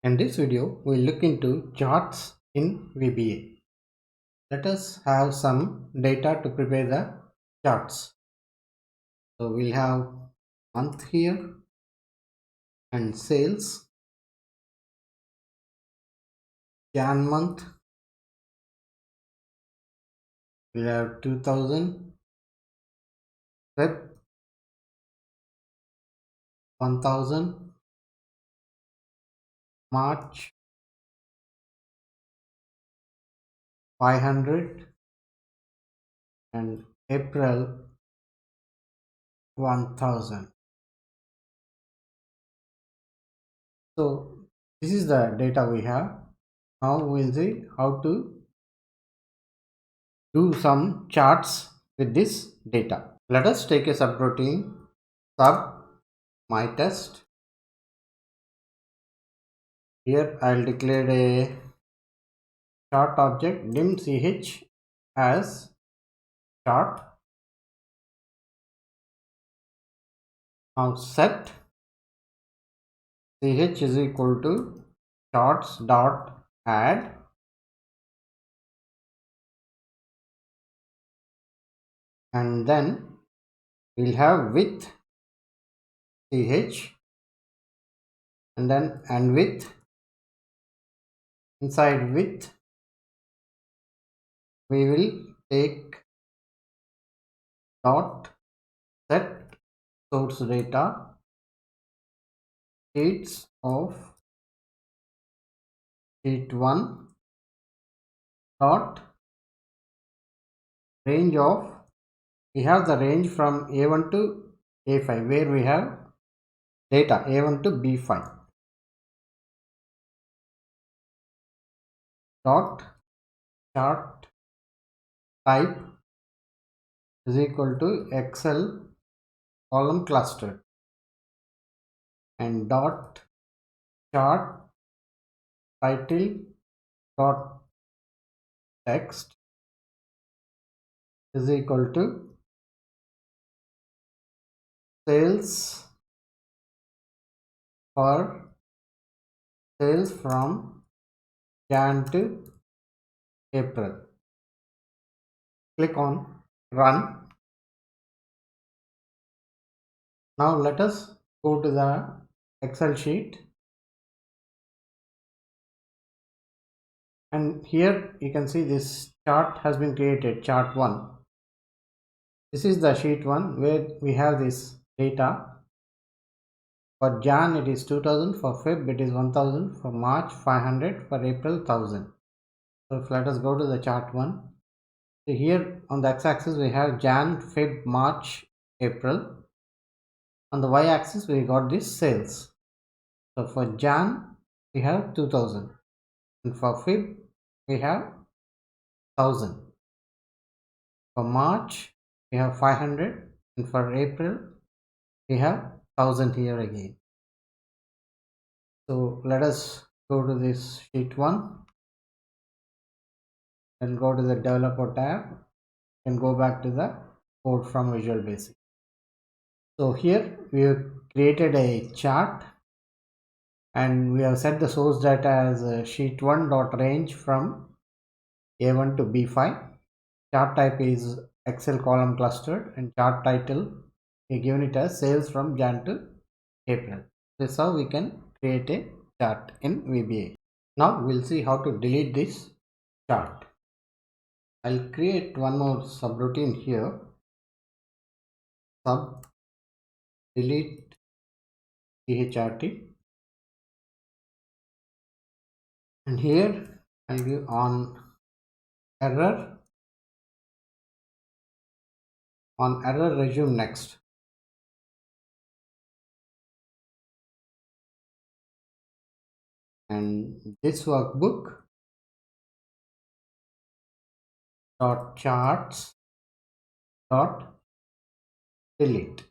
In this video, we'll look into charts in VBA. Let us have some data to prepare the charts. So we'll have month here and sales, Jan month, we'll have 2000, Feb 1000, March 500 and April 1000. So this is the data we have. Now we'll see how to do some charts with this data. Let us take a subroutine sub my test. Here I'll declare a chart object dim ch as chart. Now set ch is equal to charts dot add and then we'll have width ch and then and width. Inside width we will take dot set source data sheets of sheet 1 dot range of, we have the range from A1 to A5 where we have data A1 to B5 dot chart type is equal to Excel column clustered and dot chart title dot text is equal to sales for sales from Jan to April. Click on run. Now let us go to the Excel sheet and here you can see this chart has been created, chart 1. This is the sheet 1 where we have this data. For Jan it is 2000, for Feb it is 1000, for March 500, for April 1000. So let us go to the chart 1. So here on the x-axis we have Jan, Feb, March, April. On the y-axis we got this sales. So for Jan we have 2000 and for Feb we have 1000. For March we have 500 and for April we have 1000 here again. So let us go to this sheet 1 and go to the developer tab and go back to the code from Visual Basic. So here we have created a chart and we have set the source data as sheet 1 dot range from A1 to B5. Chart type is Excel column clustered and chart title we given it as sales from Jan to April. This is how we can create a chart in VBA. Now we'll see how to delete this chart. I'll create one more subroutine here. Sub delete chrt and here I'll give on error resume next. And this workbook dot charts dot delete.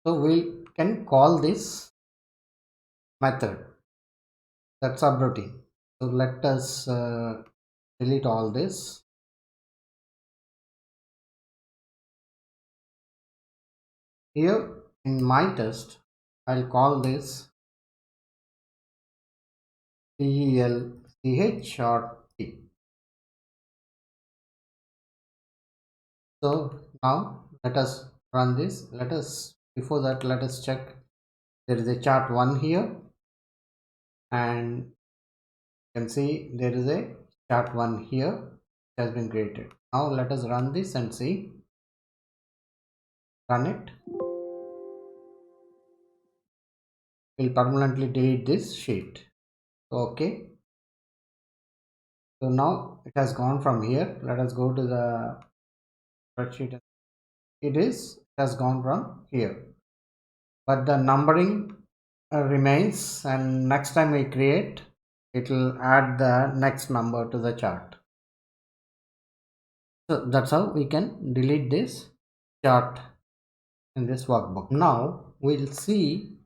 So we can call this method, that subroutine. So let us delete all this. Here in my test I'll call this T-E-L-C-H or T. So now let us run this. Before that, let us check. There is a chart 1 here, and you can see there is a chart 1 here which has been created. Now let us run this and see. Run it. Will permanently delete this sheet. Okay. So now it has gone from here. Let us go to the spreadsheet. It has gone from here, but the numbering remains, and next time we create, it will add the next number to the chart. So that's how we can delete this chart in this workbook. Now we'll see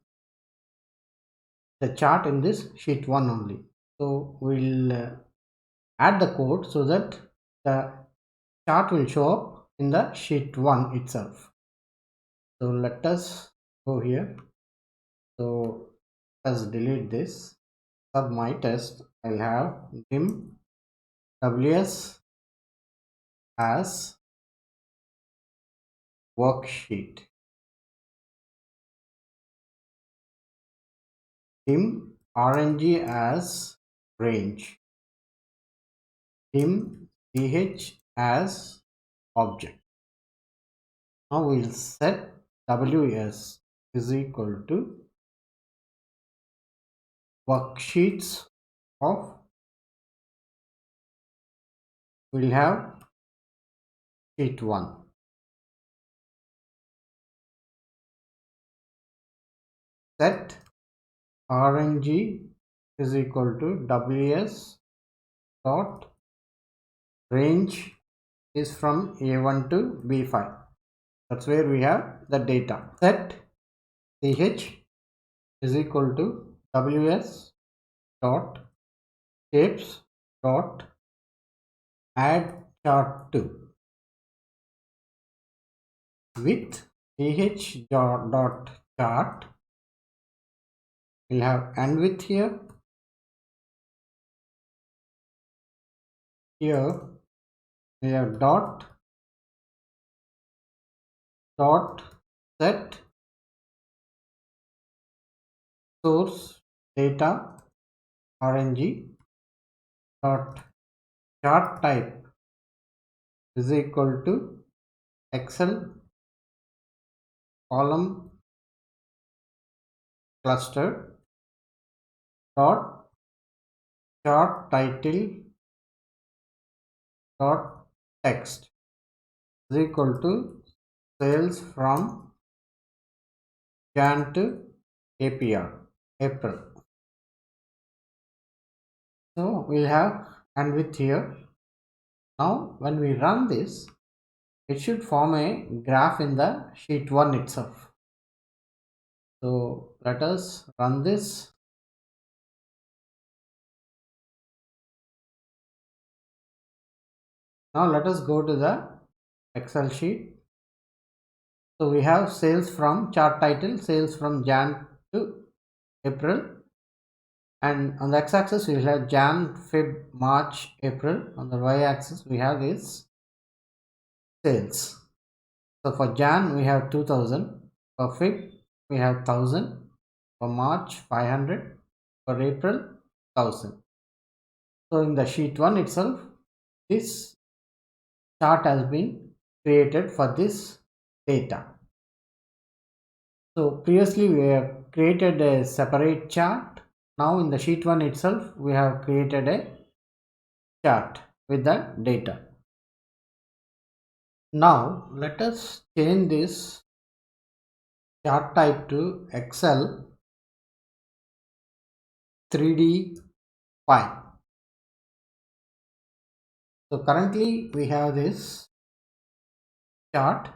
the chart in this sheet 1 only. So we'll add the code so that the chart will show up in the sheet 1 itself. So let us go here. So let's delete this. For my test, I'll have dim ws as worksheet, dim rng as range, dim ch as object. Now we'll set ws is equal to worksheets of, we'll have sheet 1. Set rng is equal to ws dot range is from A1 to B5. That's where we have the data. Set ch is equal to ws dot shapes dot add chart 2 with dot chart. We'll have and with here. Here we have dot set source data rng dot chart type is equal to Excel column cluster dot chart title dot text is equal to sales from Jan to April. So we'll have and with here. Now when we run this, it should form a graph in the sheet 1 itself. So let us run this. Now let us go to the Excel sheet. So we have sales from chart title, sales from Jan to April, and on the x-axis we will have Jan, Feb, March, April. On the y-axis we have this sales. So for Jan we have 2000, for Feb we have 1000, for March 500, for April 1000. So in the sheet 1 itself, this chart has been created for this data. So previously we have created a separate chart. Now in the sheet 1 itself we have created a chart with the data. Now let us change this chart type to Excel 3D file. So currently we have this chart.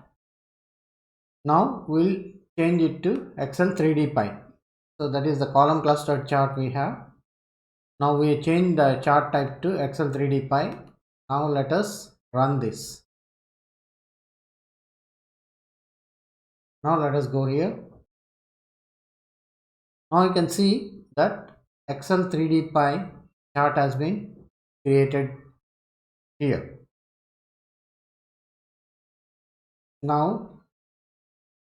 Now we'll change it to Excel 3D pie. So that is the column cluster chart we have. Now we change the chart type to Excel 3D pie. Now let us run this. Now let us go here. Now you can see that Excel 3D pie chart has been created here. Now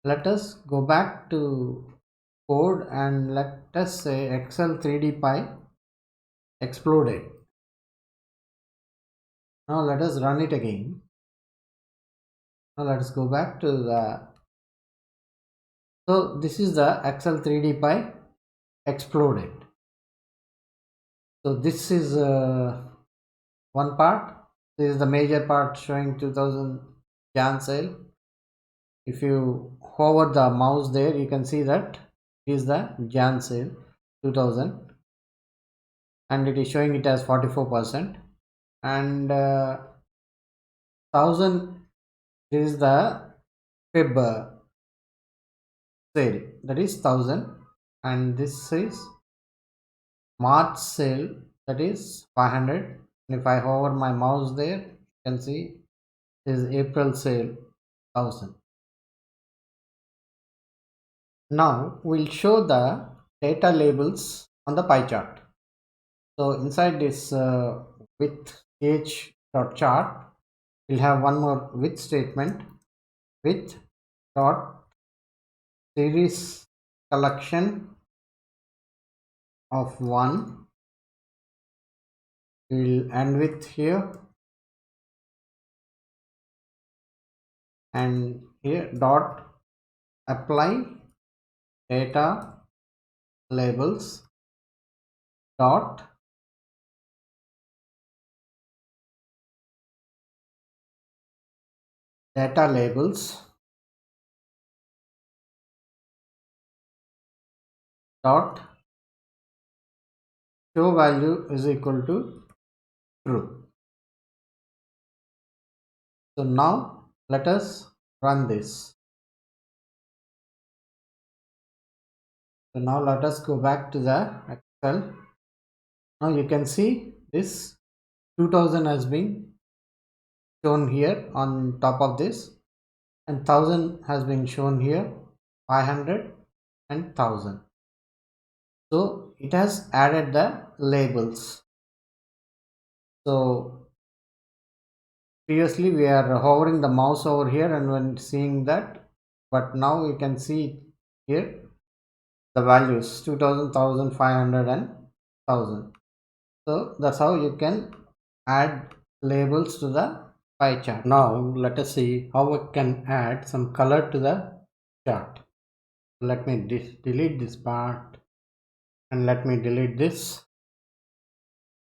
let us go back to code and let us say Excel 3D pie exploded. Now let us run it again. Now let us go back to so this is the Excel 3D pie exploded. So this is one part. This is the major part showing 2000 Jan sale. If you hover the mouse there, you can see that is the Jan sale 2000, and it is showing it as 44%, and 1000 is the Feb sale, that is 1000, and this is March sale, that is 500. And if I hover my mouse there, you can see this is April sale 1000. Now we'll show the data labels on the pie chart. So inside this with ch.chart, we'll have one more with statement, with dot series collection of 1. We'll end with here, and here dot apply data labels dot data labels dot show value is equal to true. So now let us run this. So now let us go back to the Excel. Now you can see this 2000 has been shown here on top of this, and 1000 has been shown here, 500 and 1000. So it has added the labels. So previously we are hovering the mouse over here and when seeing that, but now you can see here the values 2000, 1500 and 1000. So that's how you can add labels to the pie chart. Now let us see how we can add some color to the chart. Let me delete this part, and let me delete this.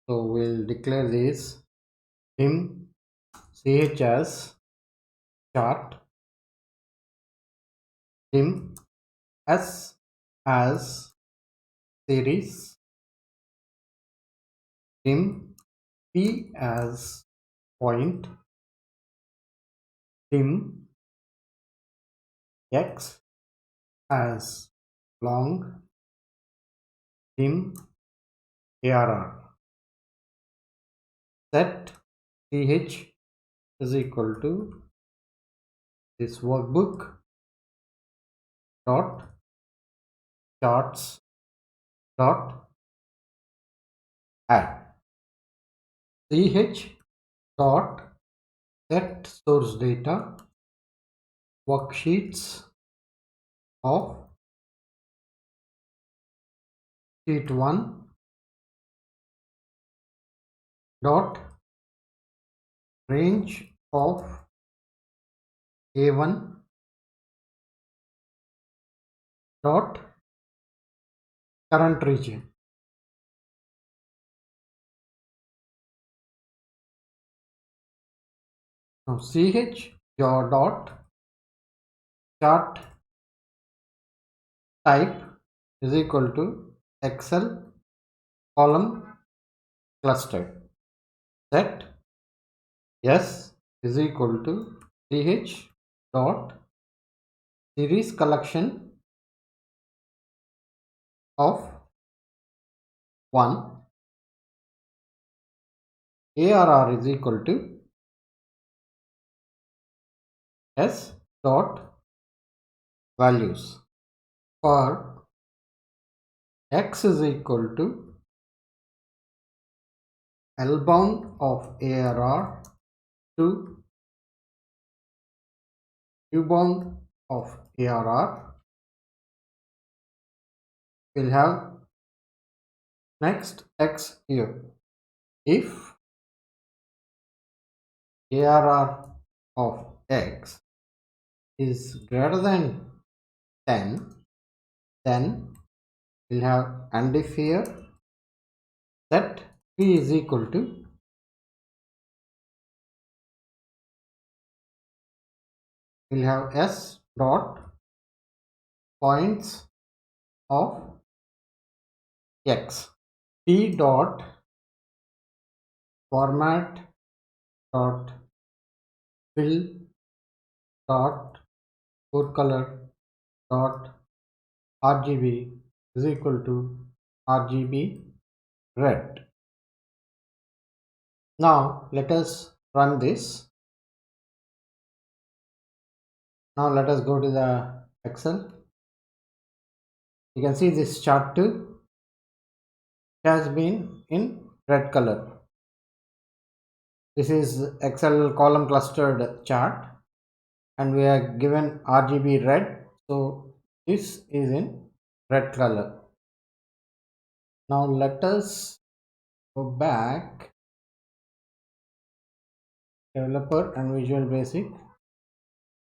So we'll declare this dim chs chart, dim s as series, dim p as point, dim x as long, dim arr. Set ch is equal to this workbook dot charts dot add, ch dot set source data worksheets of sheet 1 dot range of A1 dot current region. Now ch your dot chart type is equal to Excel column cluster. Set s is equal to ch dot series collection of 1. ARR is equal to s dot values. For x is equal to L bound of ARR to U bound of ARR. We'll have next X here. If ARR of X is greater than 10, then we'll have, and if here set P is equal to we'll have S dot points of X, P dot format dot fill dot code color dot RGB is equal to RGB red. Now let us run this. Now let us go to the Excel. You can see this chart 2 has been in red color. This is Excel column clustered chart and we are given RGB red, so this is in red color. Now let us go back, developer and Visual Basic.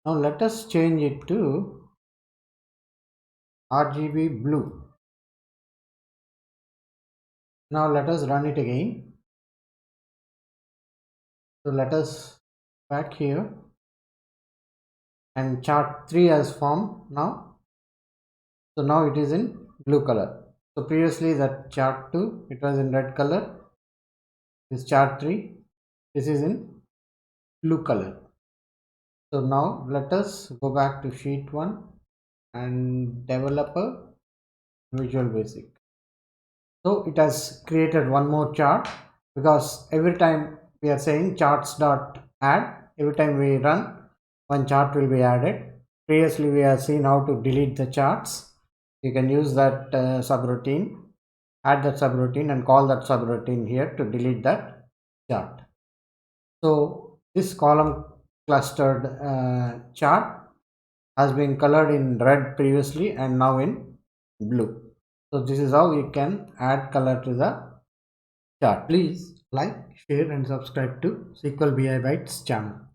Now let us change it to RGB blue. Now let us run it again. So let us back here and chart 3 has formed now. So now it is in blue color. So previously that chart 2 it was in red color. This chart 3, this is in blue color. So now let us go back to sheet 1 and developer Visual Basic. So it has created one more chart, because every time we are saying charts dot add, every time we run one chart will be added. Previously we have seen how to delete the charts. You can use that subroutine, add that subroutine and call that subroutine here to delete that chart. So this column clustered chart has been colored in red previously and now in blue. So this is how you can add color to the chart. Please like, share and subscribe to SQL BI Bytes channel.